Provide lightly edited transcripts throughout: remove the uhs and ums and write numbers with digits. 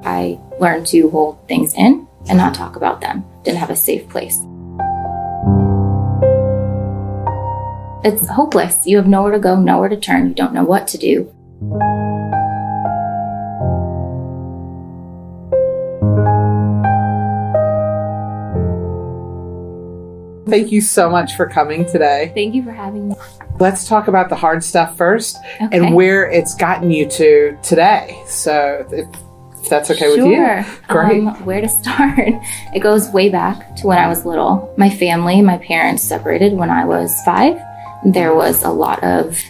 I learned to hold things in and not talk about them. Didn't have a safe place. It's hopeless. You have nowhere to go, nowhere to turn. You don't know what to do. Thank you so much for coming today. Thank you for having me. Let's talk about the hard stuff first Okay. and where it's gotten you to today. So if that's okay with you. Sure. Great. Where to start? It goes way back to when I was little. My family, my parents separated when I was 5. There was a lot of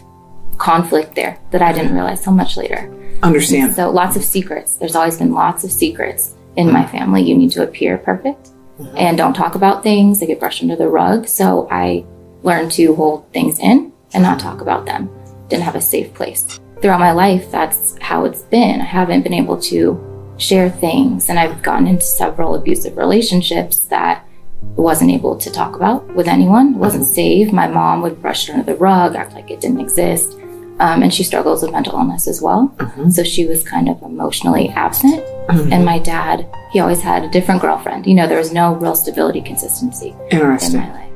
conflict there that I didn't realize till much later. Understand. So lots of secrets. There's always been lots of secrets in my family. You need to appear perfect and don't talk about things. They get brushed under the rug. So I learned to hold things in and not talk about them. Didn't have a safe place. Throughout my life, that's how it's been. I haven't been able to share things, and I've gotten into several abusive relationships that I wasn't able to talk about with anyone. It wasn't safe. My mom would brush it under the rug, act like it didn't exist. And she struggles with mental illness as well. So she was kind of emotionally absent. And my dad, he always had a different girlfriend. You know, there was no real stability, consistency Interesting. in my life.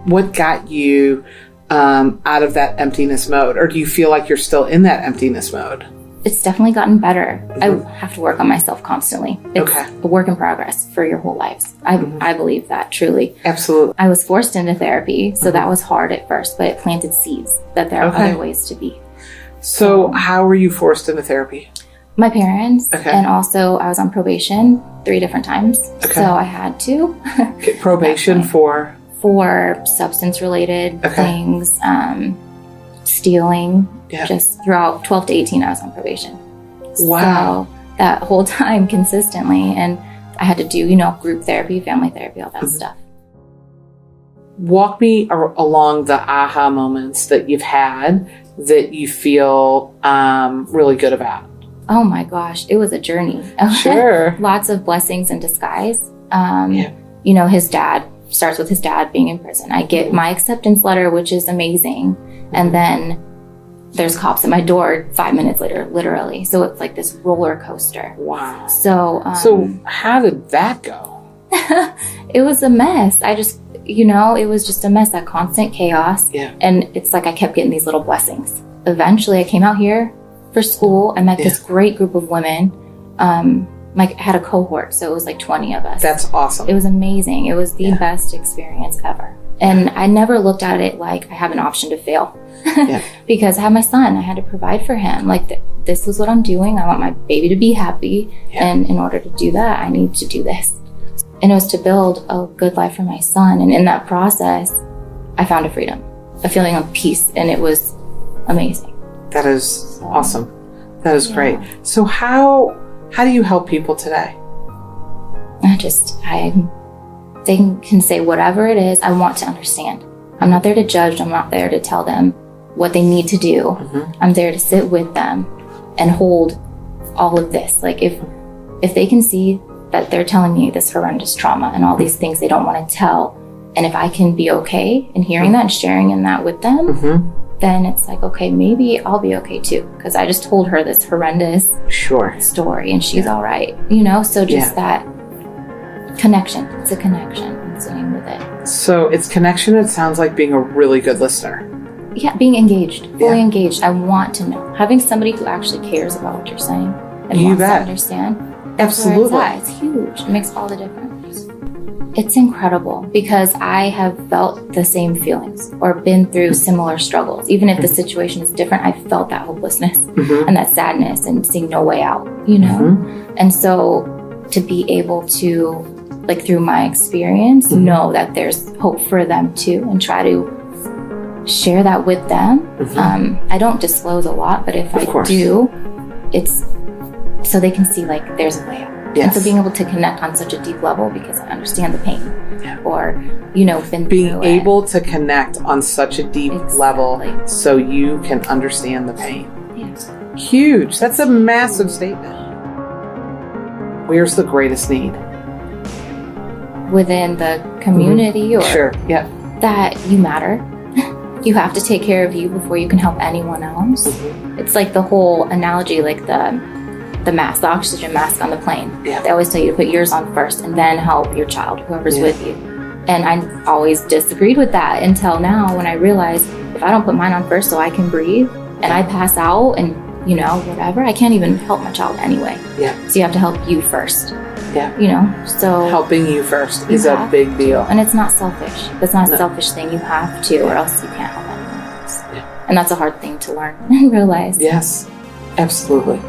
What got you out of that emptiness mode? Or do you feel like you're still in that emptiness mode? It's definitely gotten better. I have to work on myself constantly. It's Okay. a work in progress for your whole lives. I believe that, truly. Absolutely. I was forced into therapy, so that was hard at first, but it planted seeds that there are other ways to be. So how were you forced into therapy? My parents, Okay. and also I was on probation 3 different times, Okay. so I had to. Get probation for? For substance-related Okay. things, stealing. Yeah. Just throughout 12 to 18, I was on probation. Wow. So that whole time consistently, and I had to do, group therapy, family therapy, all that stuff. Walk me along the aha moments that you've had that you feel really good about. Oh my gosh, it was a journey. Sure. Lots of blessings in disguise. Yeah. His dad starts with his dad being in prison. I get my acceptance letter, which is amazing. And then there's cops at my door 5 minutes later, literally. So it's like this roller coaster. Wow. So How did that go? it was a mess. I just, it was just a mess, that constant chaos. Yeah. And it's like I kept getting these little blessings. Eventually, I came out here for school. I met this great group of women. I had a cohort, so it was like 20 of us. That's awesome. It was amazing. It was the best experience ever. And I never looked at it like I have an option to fail. Because I have my son. I had to provide for him. Like, this is what I'm doing. I want my baby to be happy. Yeah. And in order to do that, I need to do this. And it was to build a good life for my son. And in that process, I found a freedom, a feeling of peace. And it was amazing. That is awesome. That is great. So how do you help people today? They can say whatever it is. I want to understand. I'm not there to judge. I'm not there to tell them what they need to do. I'm there to sit with them and hold all of this. Like, if they can see that they're telling me this horrendous trauma and all these things they don't want to tell, and if I can be okay in hearing that and sharing in that with them, then it's like, okay, maybe I'll be okay too. Because I just told her this horrendous story and she's all right. So just that connection. It's a connection and sitting with it. So it's connection. It sounds like being a really good listener. Yeah, being engaged, fully engaged. I want to know. Having somebody who actually cares about what you're saying and wants to understand. That's where it's at. It's huge. It makes all the difference. It's incredible because I have felt the same feelings or been through similar struggles. Even if the situation is different, I felt that hopelessness and that sadness and seeing no way out, And so to be able to, like, through my experience, know that there's hope for them too and try to share that with them. I don't disclose a lot, but if I do, it's so they can see, like, there's a way out. And so being able to connect on such a deep level because I understand the pain or, been being through able to connect on such a deep level so you can understand the pain. Huge. That's a massive statement. Where's the greatest need? Within the community or that you matter. You have to take care of you before you can help anyone else. It's like the whole analogy, like the the mask, the oxygen mask on the plane. Yeah. They always tell you to put yours on first and then help your child, whoever's with you. And I always disagreed with that until now, when I realized if I don't put mine on first so I can breathe and I pass out and, you know, whatever, I can't even help my child anyway. Yeah. So you have to help you first. Yeah. You know, so helping you first is a big deal. And it's not selfish. It's not a selfish thing. You have to, or else you can't help anyone else. Yeah. And that's a hard thing to learn and realize. Yes, absolutely.